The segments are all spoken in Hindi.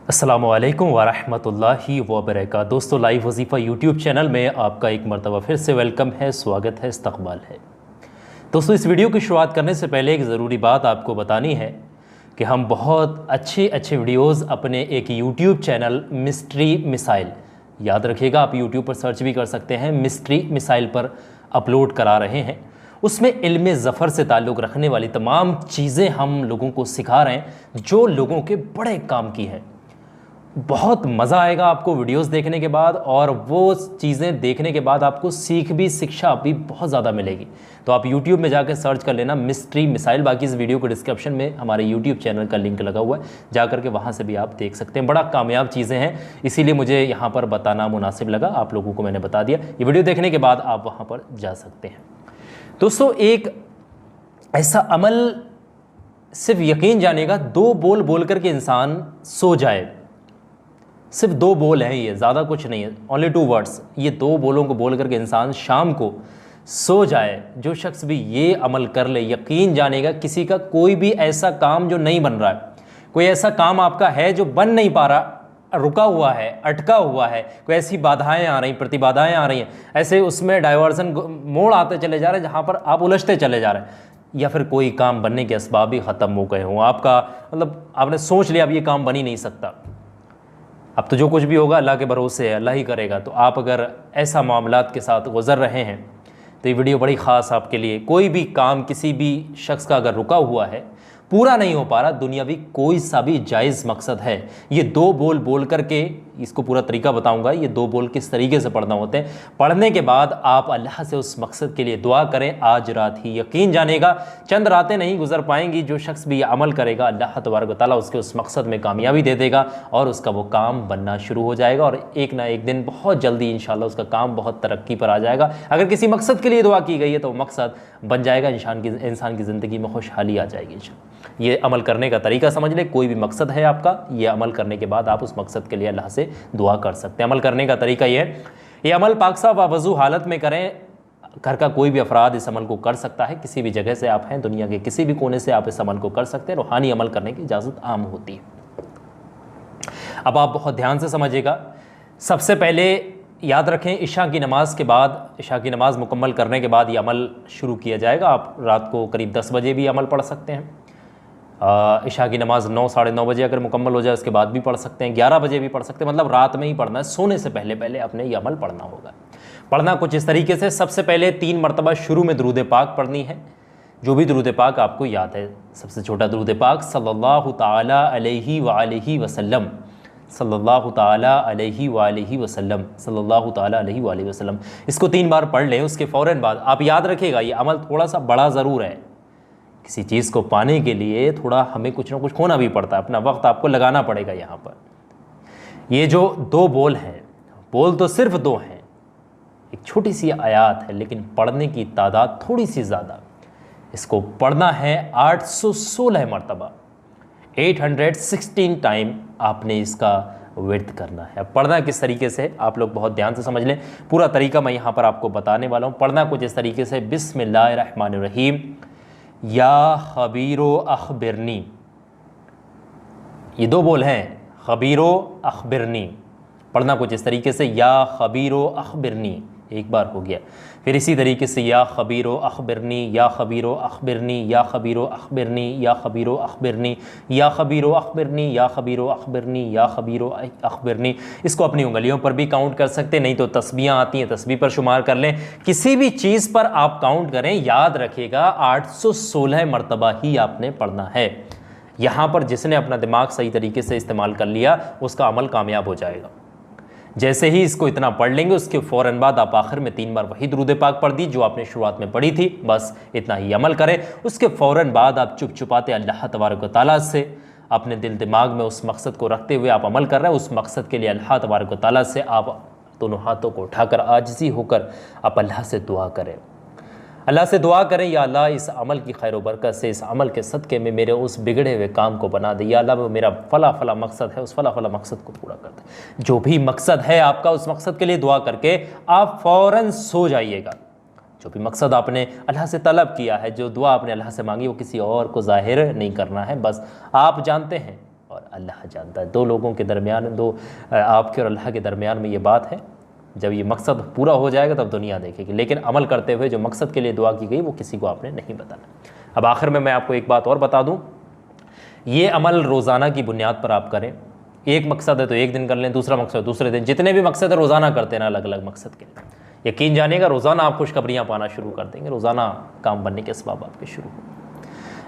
अस्सलामुअलैकुम वरहमतुल्लाहि वबरकातुहू। दोस्तों, लाइव वजीफ़ा यूट्यूब चैनल में आपका एक मरतबा फिर से वेलकम है, स्वागत है, इस्तकबाल है। दोस्तों, इस वीडियो की शुरुआत करने से पहले एक ज़रूरी बात आपको बतानी है कि हम बहुत अच्छे अच्छे वीडियोज़ अपने एक यूट्यूब चैनल मिस्ट्री मिसाइल, याद रखिएगा आप यूट्यूब पर सर्च भी कर सकते हैं, मिस्ट्री मिसाइल पर अपलोड करा रहे हैं। उसमें इल्म ज़फ़र से ताल्लुक़ रखने वाली तमाम चीज़ें हम लोगों को सिखा रहे हैं जो लोगों के बड़े काम की हैं। बहुत मज़ा आएगा आपको वीडियोस देखने के बाद, और वो चीज़ें देखने के बाद आपको शिक्षा भी बहुत ज़्यादा मिलेगी। तो आप YouTube में जाकर सर्च कर लेना मिस्ट्री मिसाइल। बाकी इस वीडियो के डिस्क्रिप्शन में हमारे YouTube चैनल का लिंक लगा हुआ है, जाकर के वहाँ से भी आप देख सकते हैं। बड़ा कामयाब चीज़ें हैं, इसीलिए मुझे यहाँ पर बताना मुनासिब लगा, आप लोगों को मैंने बता दिया। ये वीडियो देखने के बाद आप वहाँ पर जा सकते हैं। दोस्तों, एक ऐसा अमल, सिर्फ यकीन जानिएगा, 2 बोल बोल करके इंसान सो जाए। सिर्फ 2 बोल हैं, ये ज़्यादा कुछ नहीं है, ओनली 2 वर्ड्स। ये 2 बोलों को बोल करके इंसान शाम को सो जाए। जो शख्स भी ये अमल कर ले, यकीन जानेगा किसी का कोई भी ऐसा काम जो नहीं बन रहा है, कोई ऐसा काम आपका है जो बन नहीं पा रहा, रुका हुआ है, अटका हुआ है, कोई ऐसी बाधाएं आ रही, प्रतिबाधाएं आ रही हैं, ऐसे उसमें डाइवर्जन मोड़ आते चले जा रहे हैं जहाँ पर आप उलझते चले जा रहे हैं, या फिर कोई काम बनने के असबाब ही ख़त्म हो गए हों, आपका मतलब आपने सोच लिया अब ये काम बन ही नहीं सकता, अब तो जो कुछ भी होगा अल्लाह के भरोसे है, अल्लाह ही करेगा। तो आप अगर ऐसा मामलात के साथ गुज़र रहे हैं तो ये वीडियो बड़ी ख़ास आपके लिए। कोई भी काम किसी भी शख्स का अगर रुका हुआ है, पूरा नहीं हो पा रहा, दुनियावी कोई सा भी जायज़ मकसद है, ये 2 बोल बोल करके, इसको पूरा तरीका बताऊंगा, ये 2 बोल किस तरीके से पढ़ना होते हैं। पढ़ने के बाद आप अल्लाह से उस मकसद के लिए दुआ करें आज रात ही। यकीन जानेगा चंद रातें नहीं गुजर पाएंगी, जो शख्स भी ये अमल करेगा अल्लाह तबारक व तआला उसके उस मकसद में कामयाबी दे देगा और उसका वो काम बनना शुरू हो जाएगा, और एक ना एक दिन बहुत जल्दी इंशाल्लाह उसका काम बहुत तरक्की पर आ जाएगा। अगर किसी मकसद के लिए दुआ की गई है तो मकसद बन जाएगा, इंसान की ज़िंदगी में खुशहाली आ जाएगी इंशाल्लाह। ये अमल करने का तरीका समझ ले। कोई भी मकसद है आपका, ये अमल करने के बाद आप उस मकसद के लिए अल्लाह से दुआ कर सकते हैं। अमल करने का तरीका ये है, ये अमल पाक-साफ़ व वज़ू हालत में करें। घर का कोई भी अफराद इस अमल को कर सकता है, किसी भी जगह से आप हैं, दुनिया के किसी भी कोने से आप इस अमल को कर सकते हैं। रूहानी अमल करने की इजाज़त आम होती है। अब आप बहुत ध्यान से समझिएगा। सबसे पहले याद रखें, इशा की नमाज़ के बाद, इशा की नमाज़ मुकम्मल करने के बाद ये अमल शुरू किया जाएगा। आप रात को करीब 10 बजे भी अमल पढ़ सकते हैं। इशा की नमाज़ 9 साढ़े 9 बजे अगर मुकम्मल हो जाए उसके बाद भी पढ़ सकते हैं, 11 बजे भी पढ़ सकते हैं, मतलब रात में ही पढ़ना है, सोने से पहले पहले अपने ये अमल पढ़ना होगा। पढ़ना कुछ इस तरीके से, सबसे पहले 3 मरतबा शुरू में दुरूद पाक पढ़नी है, जो भी दुरूद पाक आपको याद है। सबसे छोटा दुरूद पाक सल्लल्लाहु ताला अलैहि व आलिहि वसल्लम, सल्लल्लाहु ताला अलैहि व आलिहि वसल्लम, सल्लल्लाहु ताला अलैहि व आलिहि वसल्लम। इसको 3 बार पढ़ लें। उसके फ़ौरन बाद आप याद रखिएगा, ये अमल थोड़ा सा बड़ा ज़रूर है। किसी चीज़ को पाने के लिए थोड़ा हमें कुछ ना कुछ खोना भी पड़ता है, अपना वक्त आपको लगाना पड़ेगा। यहाँ पर ये जो 2 बोल हैं, बोल तो सिर्फ 2 हैं, एक छोटी सी आयत है, लेकिन पढ़ने की तादाद थोड़ी सी ज़्यादा। इसको पढ़ना है 816 मरतबा, 816 टाइम आपने इसका विर्द करना है। अब पढ़ना किस तरीके से, आप लोग बहुत ध्यान से समझ लें, पूरा तरीका मैं यहाँ पर आपको बताने वाला हूँ। पढ़ना कुछ इस तरीके से, बिस्मिल्लाहिर्रहमानिर्रहीम, या खबीरो अखबिरनी। ये 2 बोल हैं, खबीरो अखबिरनी। पढ़ना कुछ इस तरीके से, या खबीरो अखबिरनी, एक बार हो गया। फिर इसी तरीके से, या खबीरो अखबिरनी, या खबीरो अखबिरनी, या खबीरो अखबिरनी, या खबीरो अखबिरनी, या खबीरो अखबिरनी, या खबीरो अखबिरनी, या खबीरो अखबिरनी। इसको अपनी उंगलियों पर भी काउंट कर सकते हैं, नहीं तो तस्बीहां आती हैं, तस्बीह पर शुमार कर लें। किसी भी चीज़ पर आप काउंट करें, याद रखिएगा 816 मरतबा ही आपने पढ़ना है। यहाँ पर जिसने अपना दिमाग सही तरीके से इस्तेमाल कर लिया उसका अमल कामयाब हो जाएगा। जैसे ही इसको इतना पढ़ लेंगे, उसके फ़ौरन बाद आप आखिर में 3 बार वही दुरूद पाक पढ़ दी जो आपने शुरुआत में पढ़ी थी, बस इतना ही अमल करें। उसके फ़ौरन बाद आप चुप चुपाते अल्लाह तबारक व तआला से अपने दिल दिमाग में उस मकसद को रखते हुए आप अमल कर रहे हैं। उस मकसद के लिए अल्लाह तबारक व तआला से आप दोनों हाथों को उठाकर आजिज़ी होकर आप अल्लाह से दुआ करें। अल्लाह से दुआ करें, या अल्लाह इस अमल की खैर बरकत से, इस अमल के सदक़े में मेरे उस बिगड़े हुए काम को बना दे। या अल्लाह वो मेरा फ़ला फ़ला मकसद है, उस फ़ला फ़ला मकसद को पूरा कर दे। जो भी मकसद है आपका, उस मकसद के लिए दुआ करके आप फ़ौरन सो जाइएगा। जो भी मकसद आपने अल्लाह से तलब किया है, जो दुआ आपने अल्लाह से मांगी, वो किसी और को ज़ाहिर नहीं करना है, बस आप जानते हैं और अल्लाह जानता है। दो लोगों के दरमियान, आपके और अल्लाह के दरमियान में ये बात है। जब ये मकसद पूरा हो जाएगा तब दुनिया देखेगी, लेकिन अमल करते हुए जो मकसद के लिए दुआ की गई वो किसी को आपने नहीं बताना। अब आखिर में मैं आपको एक बात और बता दूँ, ये अमल रोज़ाना की बुनियाद पर आप करें। एक मकसद है तो एक दिन कर लें, दूसरा मकसद दूसरे दिन, जितने भी मकसद है रोज़ाना करते हैं ना अलग अलग मकसद के लिए। यकीन जानिएगा रोज़ाना आप खुशखबरियाँ पाना शुरू कर देंगे, रोज़ाना काम बनने के असबाब आपके शुरू हो।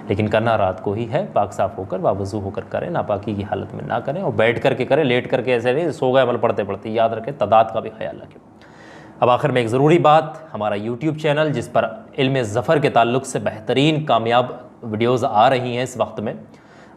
लेकिन करना रात को ही है, पाक साफ़ होकर बावज़ू होकर करें, नापाकी की हालत में ना करें, और बैठ करके करें, लेट करके ऐसे नहीं सो गए अमल पढ़ते पढ़ते। याद रखें, तादाद का भी ख्याल रखें। अब आखिर में एक ज़रूरी बात, हमारा यूट्यूब चैनल जिस पर इल्म ज़फ़र के ताल्लुक़ से बेहतरीन कामयाब वीडियोज़ आ रही हैं इस वक्त में,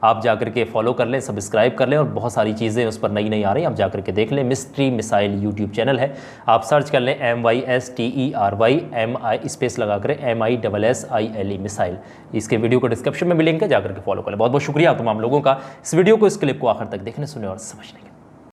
आप जाकर के फॉलो कर लें, सब्सक्राइब कर लें, और बहुत सारी चीज़ें उस पर नई नई आ रही हैं, आप जाकर के देख लें। मिस्ट्री मिसाइल यूट्यूब चैनल है, आप सर्च कर लें MYSTERY स्पेस लगा कर MISSILE मिसाइल। इसके वीडियो को डिस्क्रिप्शन में मिलेंगे, जाकर के फॉलो कर लें। बहुत बहुत शुक्रिया तमाम लोगों का इस वीडियो को, इस क्लिप को आखिर तक देखने, सुने और समझने के लिए।